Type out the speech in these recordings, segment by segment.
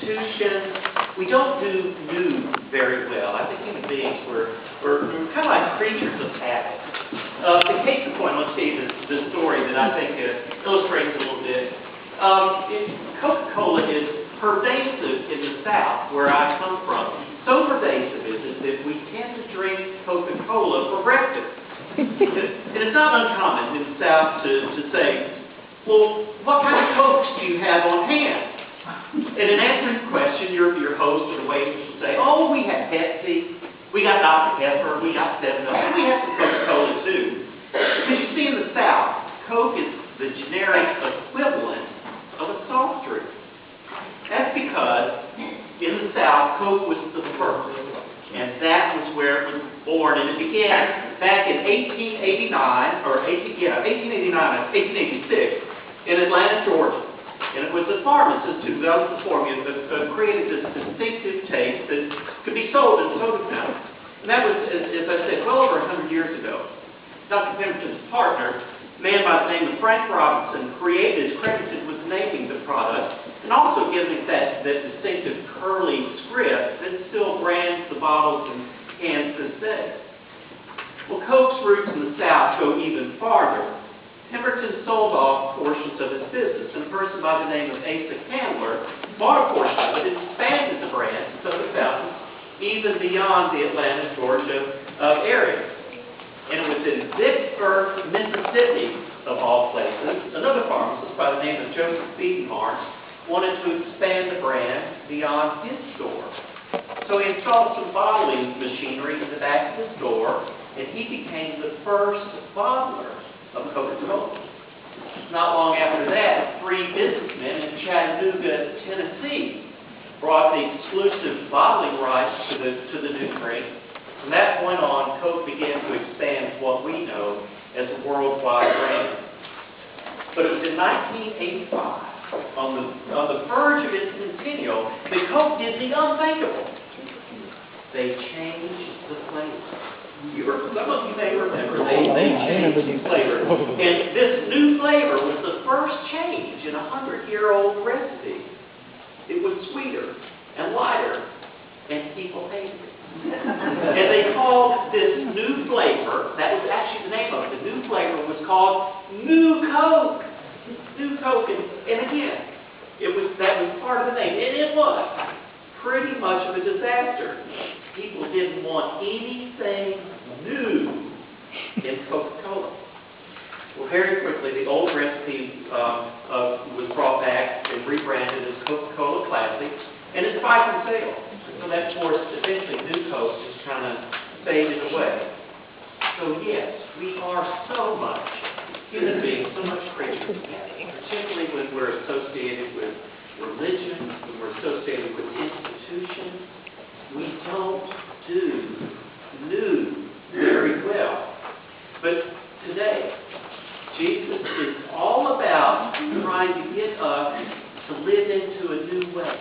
institutions, we don't do new very well. I think human beings, we're kind of like creatures of habit. In case in point, let's see the story that I think illustrates a little bit. Coca-Cola is pervasive in the South, where I come from. So pervasive is it that we tend to drink Coca-Cola for breakfast. And it's not uncommon in the South to say, well, what kind of Cokes do you have on hand? And in answering the question, your host or the waitress will say, oh, we have Pepsi, we got Dr. Pepper, we got 7-Up, and we have some Coca-Cola too. Because you see in the South, Coke is the generic equivalent of a soft drink. That's because in the South, Coke was the first. And that was where it was born. And it began back in 1886 in Atlanta, Georgia. And it was the pharmacist who developed the formula that created this distinctive taste that could be sold in soda fountains. And that was, as I said, well over 100 years ago. Dr. Pemberton's partner, a man by the name of Frank Robinson, credited with naming the product and also giving it that distinctive curly script that still brands the bottles and cans to this day. Well, Coke's roots in the South go even farther. Pemberton sold off portions of his business, and a person by the name of Asa Candler bought a portion of it and expanded the brand to soda fountains even beyond the Atlanta, Georgia area. And it was in Vicksburg, Mississippi, of all places, another pharmacist by the name of Joseph Beatenmark wanted to expand the brand beyond his store. So he installed some bottling machinery in the back of his store, and he became the first bottler of Coca-Cola. Not long after that, 3 businessmen in Chattanooga, Tennessee, brought the exclusive bottling rights to the new drink. From that point on, Coke began to expand to what we know as a worldwide brand. But it was in 1985, on the verge of its centennial, that Coke did the unthinkable. They changed the flavor. Some of you may remember they changed the flavor. And this new flavor was the first change in a 100-year-old recipe. It was sweeter and lighter, and people hated it. And they called this new flavor, that was actually the name of it, the new flavor was called New Coke. New Coke. And again, that was part of the name. And it was pretty much of a disaster. People didn't want anything new in Coca-Cola. Well, very quickly, the old recipe was brought back and rebranded as Coca-Cola Classic, and it's fighting sale. So that forced eventually New Coke just kind of faded away. So yes, we are so much human beings, so much creatures, particularly when we're associated with religion, when we're associated with institutions. We don't do new very well. But today, Jesus is all about trying to get us to live into a new way,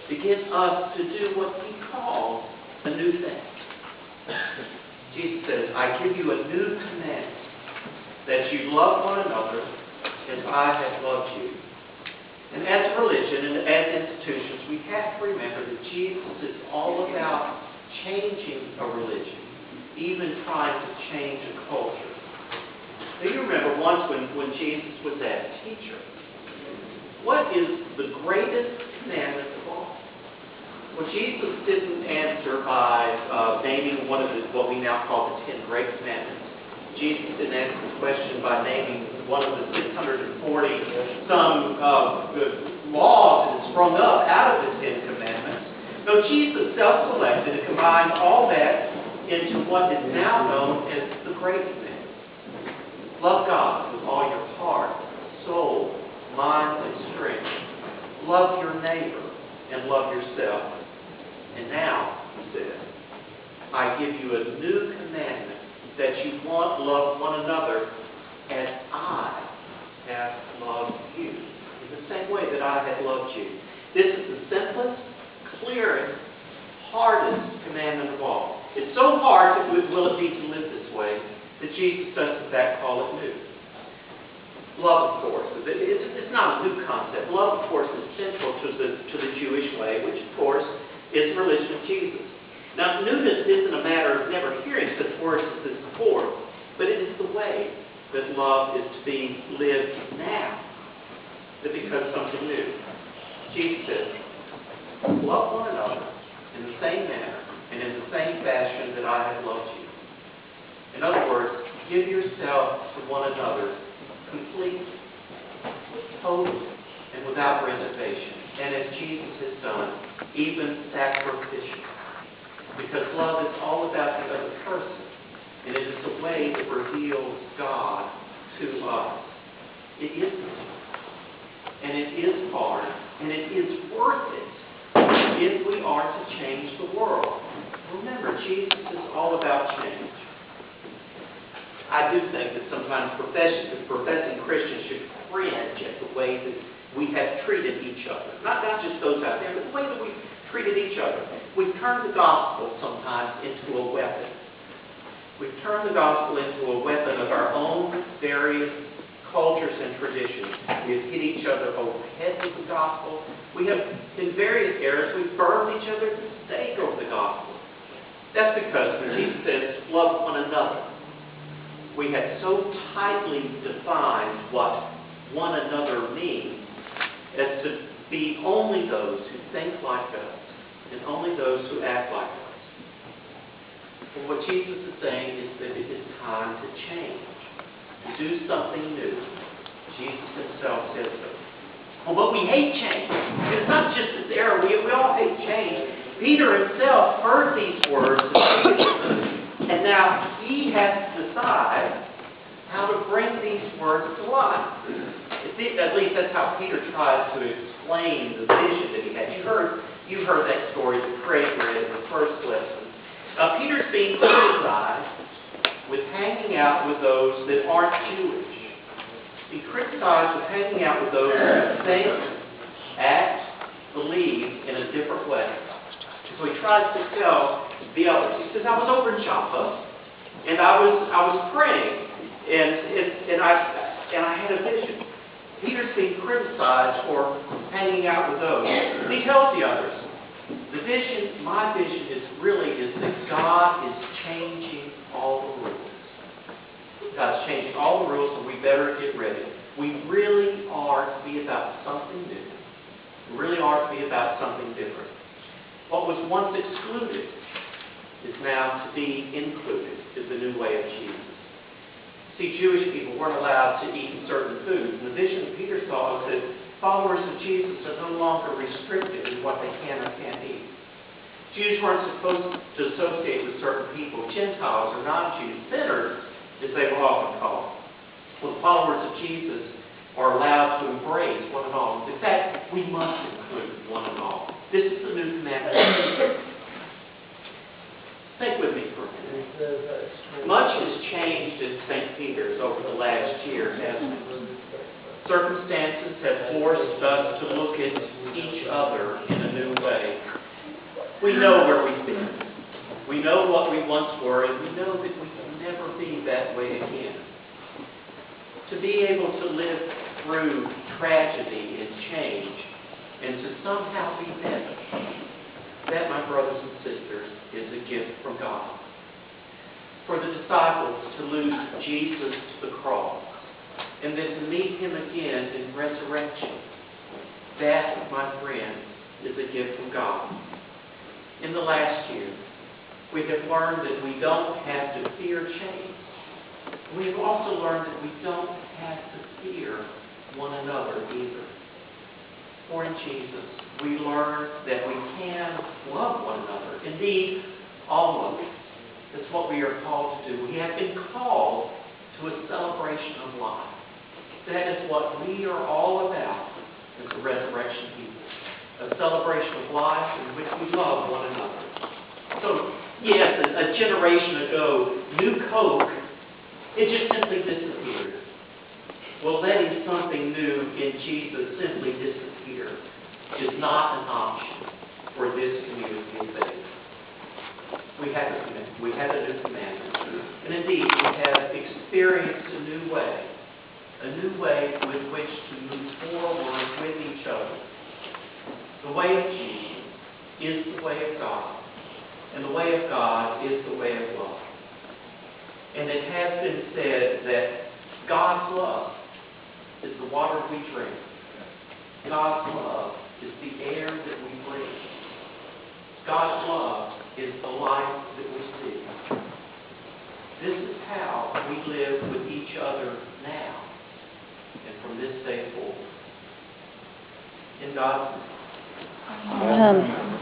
to get us to do what he calls a new thing. Jesus says, I give you a new commandment, that you love one another as I have loved you. And as a religion and as institutions, we have to remember that Jesus is all about changing a religion, even trying to change a culture. Now you remember once when Jesus was asked, teacher, what is the greatest commandment of all? Well, Jesus didn't answer by naming one of what we now call the 10 Great Commandments. Jesus didn't answer the question by naming one of the 640-some laws that sprung up out of the 10 Commandments. No, Jesus self-selected and combined all that into what is now known as the Great Commandment. Love God with all your heart, soul, mind, and strength. Love your neighbor and love yourself. And now, he says, I give you a new commandment, that you love one another as I have loved you, in the same way that I have loved you. This is the simplest, clearest, hardest commandment of all. It's so hard that will it be to live this way that Jesus does in fact call it new. Love, of course, it's not a new concept. Love, of course, is central to the Jewish way, which, of course, is the religion of Jesus. Now, newness isn't a matter of never hearing such words as this before, but it is the way that love is to be lived now that becomes something new. Jesus says, love one another in the same manner and in the same fashion that I have loved you. In other words, give yourself to one another completely, totally, and without reservation. And as Jesus has done, even sacrificially. Because love is all about the other person. And it is the way that reveals God to us. It is easy. And it is hard. And it is worth it if we are to change the world. Remember, Jesus is all about change. I do think that sometimes professing Christians should cringe at the way that we have treated each other. Not just those out there, but the way that we've treated each other. We've turned the gospel sometimes into a weapon. We've turned the gospel into a weapon of our own various cultures and traditions. We have hit each other over the head with the gospel. We have, in various eras, we've burned each other at the stake over the gospel. That's because when Jesus says, love one another, we have so tightly defined what one another means as to be only those who think like us and only those who act like us. And what Jesus is saying is that it is time to change, to do something new. Jesus himself says so. Oh, but we hate change. It's not just this era. We all hate change. Peter himself heard these words and now he has to decide how to bring these words to life. At least that's how Peter tries to explain the vision that he had. You heard that story that Craig read in the first lesson. Peter's being criticized with hanging out with those that aren't Jewish. He's criticized with hanging out with those who think, act, believe in a different way. So he tries to tell the others. He says, I was over in Joppa, and I was praying, and I had a vision. Peter's being criticized for hanging out with those. And he tells the others, my vision is that God is changing all the rules. God's changing all the rules, and we better get ready. We really are to be about something new. We really are to be about something different. What was once excluded is now to be included, is the new way of Jesus. See, Jewish people weren't allowed to eat certain foods. And the vision that Peter saw was that followers of Jesus are no longer restricted in what they can or can't eat. Jews weren't supposed to associate with certain people, Gentiles or non-Jews, sinners, as they were often called. Well, the followers of Jesus are allowed to embrace one and all. In fact, we must include one and all. This is the new commandment. Think with me for a minute. Much has changed in St. Peter's over the last year, hasn't it? Circumstances have forced us to look at each other in a new way. We know where we've been. We know what we once were, and we know that we can never be that way again. To be able to live through tragedy and change, and to somehow be better, that, my brothers and sisters, is a gift from God. For the disciples to lose Jesus to the cross, and then to meet him again in resurrection, that, my friends, is a gift from God. In the last year, we have learned that we don't have to fear change. We have also learned that we don't have to fear one another either. For in Jesus, we learn that we can love one another. Indeed, all of us. That's what we are called to do. We have been called to a celebration of life. That is what we are all about as a resurrection people. A celebration of life in which we love one another. So, yes, a generation ago, New Coke, it just simply disappeared. Well, letting something new in Jesus simply disappear is not an option for this community of faith. We have a commandment. We have a new commandment. And indeed, we have experienced a new way, a new way with which to move forward with each other. The way of Jesus is the way of God, and the way of God is the way of love. And it has been said that God's love is the water we drink. God's love is the air that we breathe. God's love is the light that we see. This is how we live with each other now and from this day forward. In God's name. Amen.